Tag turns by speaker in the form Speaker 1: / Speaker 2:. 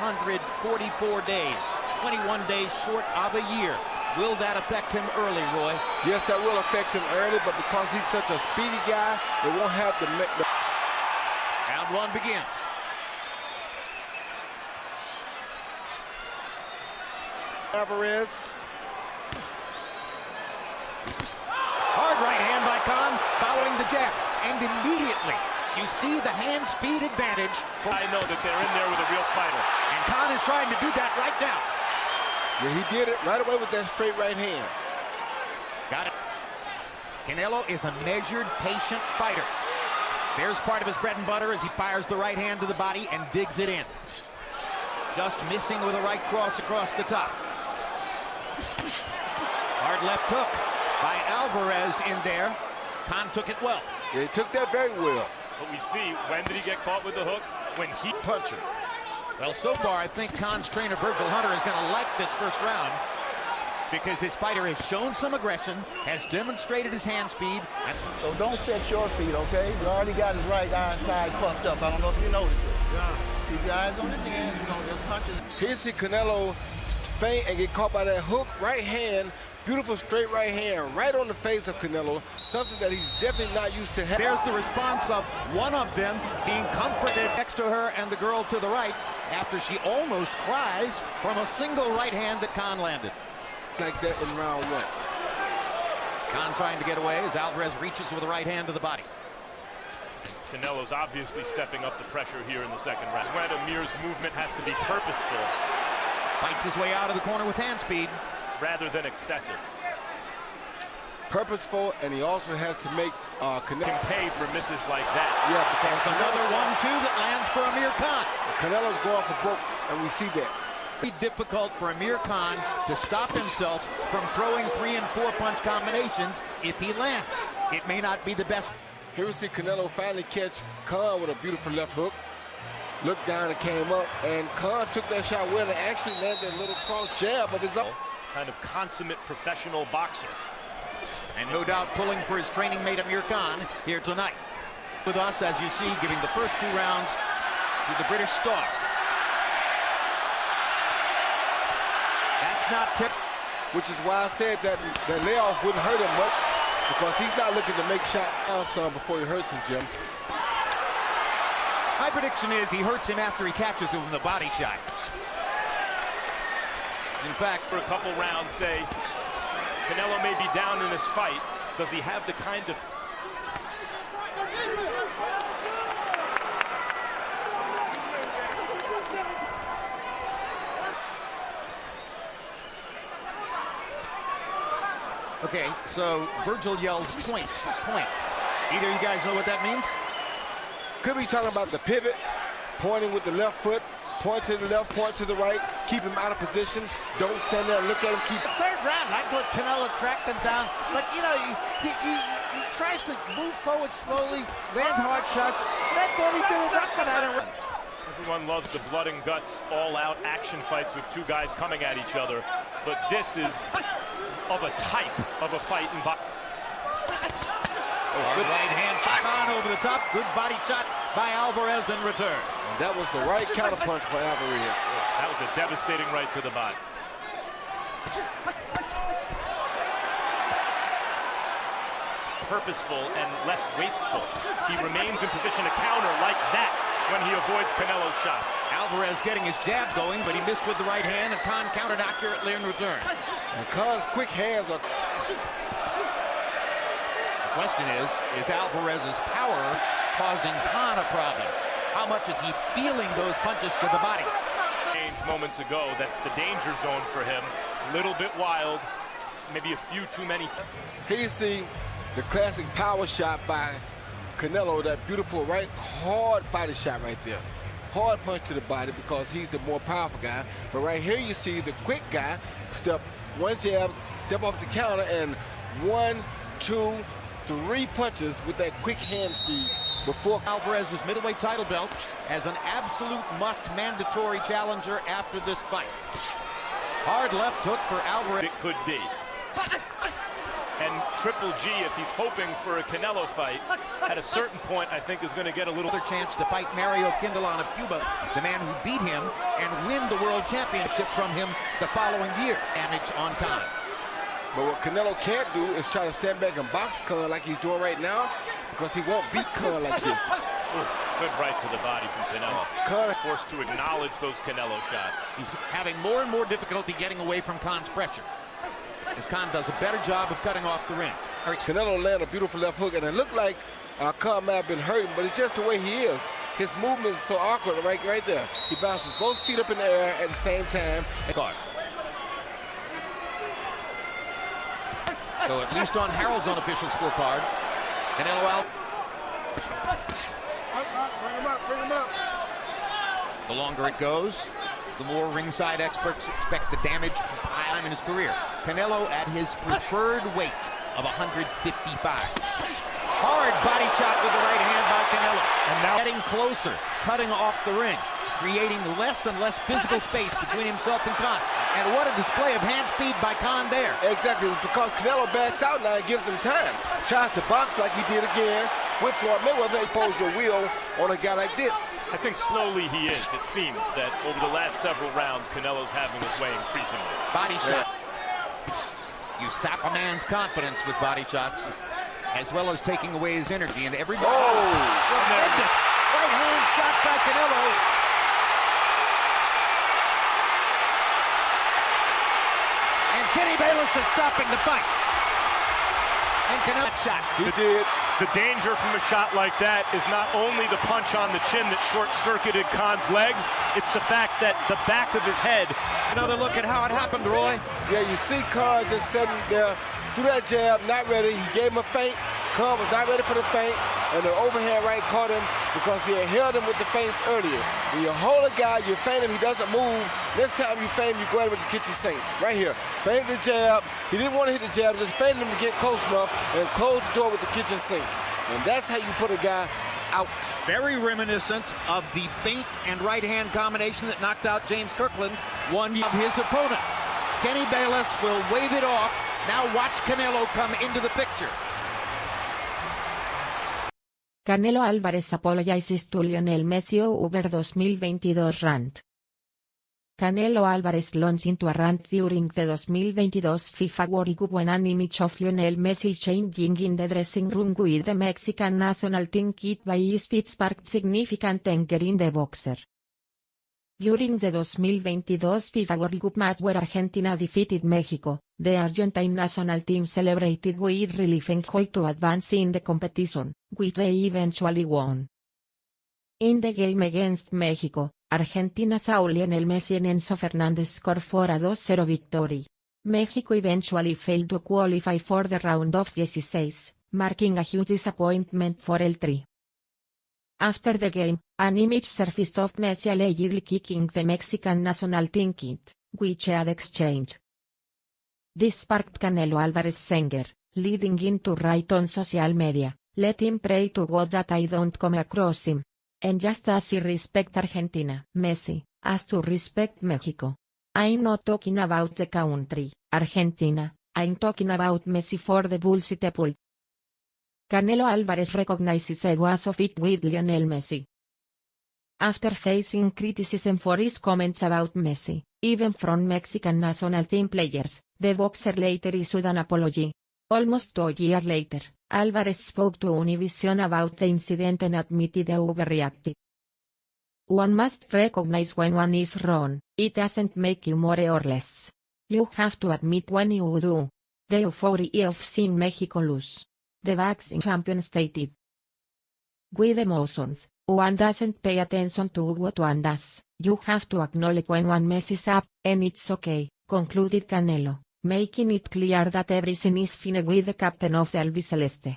Speaker 1: 144 days, 21 days short of a year. Will that affect him early, Roy?
Speaker 2: Yes, that will affect him early, but because he's such a speedy guy, it won't have to make the...
Speaker 1: Round one begins.
Speaker 2: Álvarez.
Speaker 1: Hard right hand by Khan, following the jab. And immediately, you see the hand speed advantage.
Speaker 3: I know that they're in there with a real fighter.
Speaker 1: And Khan is trying to do that right now.
Speaker 2: Yeah, he did it right away with that straight right hand.
Speaker 1: Got it. Canelo is a measured, patient fighter. There's part of his bread and butter as he fires the right hand to the body and digs it in. Just missing with a right cross across the top. Hard left hook by Álvarez in there. Khan took it well.
Speaker 2: Yeah, he took that very well.
Speaker 3: But we see, when did he get caught with the hook? When he punched him.
Speaker 1: Well, so far, I think Khan's trainer, Virgil Hunter, is going to like this first round because his fighter has shown some aggression, has demonstrated his hand speed.
Speaker 4: So don't set your feet, okay? He already got his right eye side puffed up. I don't know if you noticed it. Yeah. Keep your eyes on his hands, you know, there's punches.
Speaker 2: Here you see Canelo feint and get caught by that hook right hand. Beautiful straight right hand right on the face of Canelo, something that he's definitely not used to having.
Speaker 1: There's the response of one of them being comforted next to her and the girl to the right after she almost cries from a single right hand that Khan landed.
Speaker 2: Like that in round one.
Speaker 1: Khan trying to get away as Álvarez reaches with a right hand to the body.
Speaker 3: Canelo's obviously stepping up the pressure here in the second round. When Amir's movement has to be purposeful.
Speaker 1: Fights his way out of the corner with hand speed.
Speaker 3: Rather than excessive.
Speaker 2: Purposeful, and he also has to make
Speaker 3: Canelo can pay for misses like that.
Speaker 2: Yeah, because
Speaker 1: another 1-2 that lands for Amir Khan.
Speaker 2: Canelo's going for broke, and we see that.
Speaker 1: It's difficult for Amir Khan to stop himself from throwing 3- and 4-punch combinations if he lands. It may not be the best.
Speaker 2: Here we see Canelo finally catch Khan with a beautiful left hook. Looked down and came up, and Khan took that shot well and actually landed a little cross jab of his own.
Speaker 3: Kind of consummate professional boxer.
Speaker 1: And no doubt pulling for his training mate Amir Khan here tonight. With us, as you see, giving the first 2 rounds to the British star. That's not tip.
Speaker 2: Which is why I said that the layoff wouldn't hurt him much, because he's not looking to make shots down some before he hurts his gym.
Speaker 1: My prediction is he hurts him after he catches him with the body shot. In fact,
Speaker 3: for a couple rounds, say, Canelo may be down in this fight. Does he have the kind of...
Speaker 1: Okay, so Virgil yells point, point. Either of you guys know what that means?
Speaker 2: Could be talking about the pivot, pointing with the left foot, point to the left, point to the right, keep him out of position. Don't stand there and look at him. Keep.
Speaker 4: Third round, I thought Canelo tracked him down, but you know, he tries to move forward slowly, land hard shots. That thought he did enough for that.
Speaker 3: Everyone loves the blood and guts, all-out action fights with 2 guys coming at each other, but this is of a type of a fight in boxing.
Speaker 1: Good right hand, on over the top. Good body shot by Álvarez in return.
Speaker 2: And that was the right counterpunch for Álvarez.
Speaker 3: That was a devastating right to the body. Purposeful and less wasteful. He remains in position to counter like that when he avoids Canelo's shots.
Speaker 1: Álvarez getting his jab going, but he missed with the right hand, and Khan countered accurately in return.
Speaker 2: And Khan's quick hands are...
Speaker 1: The question is Álvarez's power causing Khan a problem? How much is he feeling those punches to the body?
Speaker 3: Moments ago, that's the danger zone for him. Little bit wild, maybe a few too many.
Speaker 2: Here you see the classic power shot by Canelo, that beautiful right, hard body shot right there. Hard punch to the body because he's the more powerful guy. But right here you see the quick guy step one jab, step off the counter, and 1, 2, 3 punches with that quick hand speed before
Speaker 1: Álvarez's middleweight title belt as an absolute must mandatory challenger after this fight. Hard left hook for Álvarez.
Speaker 3: It could be. And Triple G, if he's hoping for a Canelo fight, at a certain point, I think is going to get a little...
Speaker 1: Another chance to fight Mario Kindleon of Cuba, the man who beat him and win the world championship from him the following year. Damage on time.
Speaker 2: But what Canelo can't do is try to stand back and box Khan like he's doing right now, because he won't beat Khan like this.
Speaker 3: Ooh, good right to the body from Canelo.
Speaker 2: Khan
Speaker 3: Forced to acknowledge those Canelo shots.
Speaker 1: He's having more and more difficulty getting away from Khan's pressure, as Khan does a better job of cutting off the ring.
Speaker 2: Canelo landed a beautiful left hook, and it looked like Khan may have been hurting, but it's just the way he is. His movement is so awkward right there. He bounces both feet up in the air at the same time.
Speaker 1: Guard. So at least on Harold's unofficial scorecard, Canelo out.
Speaker 2: Bring him up.
Speaker 1: The longer it goes, the more ringside experts expect the damage to pile in his career. Canelo at his preferred weight of 155. Hard body shot with the right hand by Canelo. And now getting closer, cutting off the ring, creating less and less physical space between himself and Khan. And what a display of hand speed by Khan there.
Speaker 2: Exactly, because Canelo backs out now and gives him time. Tries to box like he did again with Floyd Mayweather. He posed your will on a guy like this.
Speaker 3: I think slowly he is. It seems that over the last several rounds, Canelo's having his way increasingly.
Speaker 1: Body shot. You sap a man's confidence with body shots, as well as taking away his energy. And everybody... Tremendous right hand shot by Canelo. And Kenny Bayless is stopping the fight. And Canelo shot.
Speaker 2: He did.
Speaker 3: The danger from a shot like that is not only the punch on the chin that short-circuited Khan's legs, it's the fact that the back of his head...
Speaker 1: Another look at how it happened, Roy.
Speaker 2: Yeah, you see Khan just sitting there, threw that jab, not ready. He gave him a feint. Khan was not ready for the feint, and the overhand right caught him because he had held him with the feints earlier. When you hold a guy, you feint him, he doesn't move. Next time you feint him, you go at him with the kitchen sink. Right here. Feint the jab. He didn't want to hit the jab, just feinted him to get close enough and close the door with the kitchen sink. And that's how you put a guy out.
Speaker 1: Very reminiscent of the feint and right-hand combination that knocked out James Kirkland, one of his opponent. Kenny Bayless will wave it off. Now watch Canelo come into the picture.
Speaker 5: Canelo Álvarez apologizes to Lionel Messi over 2022 rant. Canelo Álvarez launched into a rant during the 2022 FIFA World Cup when an image of Lionel Messi changing in the dressing room with the Mexican national team kit by his feet sparked significant anger in the boxer. During the 2022 FIFA World Cup match where Argentina defeated Mexico, the Argentine national team celebrated with relief and joy to advance in the competition, which they eventually won. In the game against Mexico, Argentina saw Lionel Messi and Enzo Fernández score for a 2-0 victory. Mexico eventually failed to qualify for the round of 16, marking a huge disappointment for El Tri. After the game, an image surfaced of Messi allegedly kicking the Mexican national team kit, which had exchanged. This sparked Canelo Álvarez's anger, leading him to write on social media, "Let him pray to God that I don't come across him. And just as he respect Argentina, Messi, as to respect Mexico. I'm not talking about the country, Argentina, I'm talking about Messi for the bullshit pulled." Canelo Álvarez recognizes a was of it with Lionel Messi. After facing criticism for his comments about Messi, even from Mexican national team players, the boxer later issued an apology. Almost 2 years later, Álvarez spoke to Univision about the incident and admitted he overreacted. "One must recognize when one is wrong, it doesn't make you more or less. You have to admit when you do. The euphoria of seeing Mexico lose," the boxing champion stated. "With emotions, one doesn't pay attention to what one does, you have to acknowledge when one messes up, and it's okay," concluded Canelo, making it clear that everything is fine with the captain of the Albiceleste.